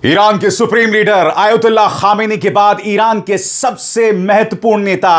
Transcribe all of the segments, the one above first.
Iran के supreme leader Ayatollah Khamenei के बाद ईरान के सबसे महत्वपूर्ण नेता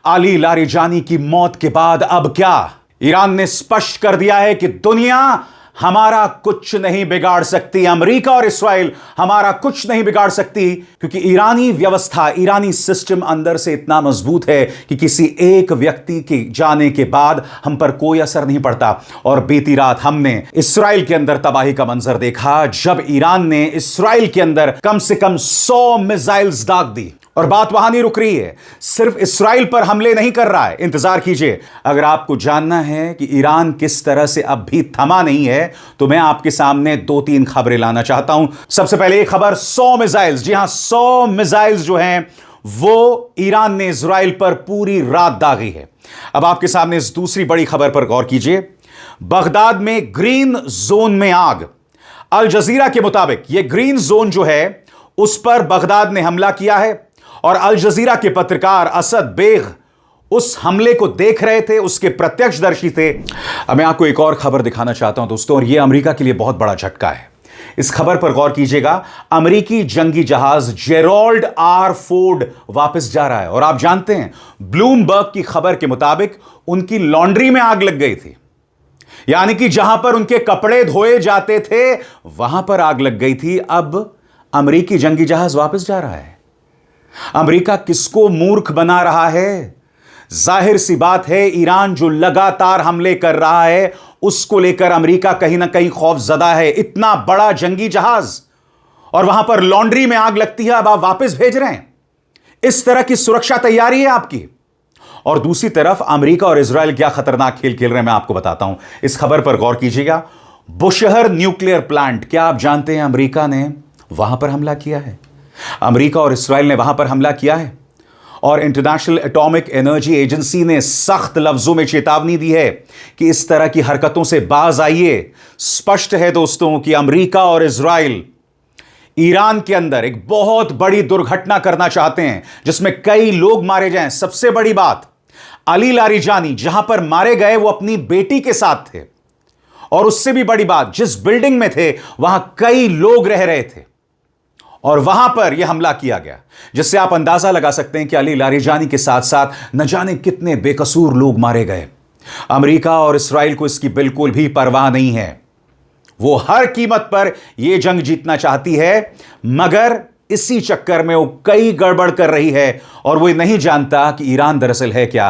अली लारिजानी की मौत के बाद अब क्या? ईरान ने स्पष्ट कर दिया है कि दुनिया हमारा कुछ नहीं बिगाड़ सकती, अमेरिका और इस्राइल हमारा कुछ नहीं बिगाड़ सकती, क्योंकि ईरानी व्यवस्था, ईरानी सिस्टम अंदर से इतना मजबूत है कि किसी एक व्यक्ति के जाने के बाद हम पर कोई असर नहीं पड़ता। और बीती रात हमने इस्राइल के अंदर तबाही का मंजर देखा जब ईरान ने इस्राइल के अंदर कम से कम 100 मिसाइल्स दाग दी। और बात वहां नहीं रुक रही है, सिर्फ इस्राइल पर हमले नहीं कर रहा है, इंतजार कीजिए। अगर आपको जानना है कि ईरान किस तरह से अब भी थमा नहीं है, तो मैं आपके सामने 2-3 खबरें लाना चाहता हूं। सबसे पहले एक खबर, 100 मिसाइल्स, जी हां 100 मिसाइल्स जो हैं वो ईरान ने इस्राइल पर पूरी रात दागी है। अब आपके सामने इस दूसरी बड़ी खबर पर गौर कीजिए। बगदाद में ग्रीन जोन में आग। अल जजीरा के मुताबिक यह ग्रीन जोन जो है उस पर बगदाद ने हमला किया है और अल जजीरा के पत्रकार असद बेग उस हमले को देख रहे थे, उसके प्रत्यक्षदर्शी थे। अब मैं आपको एक और खबर दिखाना चाहता हूं दोस्तों, और यह अमेरिका के लिए बहुत बड़ा झटका है। इस खबर पर गौर कीजिएगा। अमेरिकी जंगी जहाज जेरोल्ड आर फोर्ड वापस जा रहा है और आप जानते हैं ब्लूमबर्ग की खबर के मुताबिक उनकी लॉन्ड्री में आग लग गई थी, यानी कि जहां पर उनके कपड़े धोए जाते थे वहां पर आग लग गई थी। अब अमेरिकी जंगी जहाज वापस जा रहा है। अमेरिका किसको मूर्ख बना रहा है? जाहिर सी बात है, ईरान जो लगातार हमले कर रहा है उसको लेकर अमेरिका कहीं ना कहीं खौफजदा है। इतना बड़ा जंगी जहाज और वहां पर लॉन्ड्री में आग लगती है, अब आप वापस भेज रहे हैं। इस तरह की सुरक्षा तैयारी है आपकी। और दूसरी तरफ अमेरिका और इजराइल क्या खतरनाक खेल खेल रहे हैं, मैं आपको बताता हूं। इस खबर पर गौर कीजिएगा। बुशहर न्यूक्लियर प्लांट, क्या आप जानते हैं अमेरिका ने वहां पर हमला किया है? अमेरिका और इस्राइल ने वहां पर हमला किया है और इंटरनेशनल एटॉमिक एनर्जी एजेंसी ने सख्त लफ्जों में चेतावनी दी है कि इस तरह की हरकतों से बाज आइए। स्पष्ट है दोस्तों कि अमेरिका और इस्राइल ईरान के अंदर एक बहुत बड़ी दुर्घटना करना चाहते हैं जिसमें कई लोग मारे जाएं। सबसे बड़ी बात, अली लारिजानी जहां पर मारे गए वो अपनी बेटी के साथ थे, और उससे भी बड़ी बात, जिस बिल्डिंग में थे वहां कई लोग रह रहे थे और वहां पर यह हमला किया गया, जिससे आप अंदाजा लगा सकते हैं कि अली लारिजानी के साथ साथ न जाने कितने बेकसूर लोग मारे गए। अमेरिका और इस्राइल को इसकी बिल्कुल भी परवाह नहीं है। वो हर कीमत पर यह जंग जीतना चाहती है, मगर इसी चक्कर में वो कई गड़बड़ कर रही है और वो नहीं जानता कि ईरान दरअसल है क्या।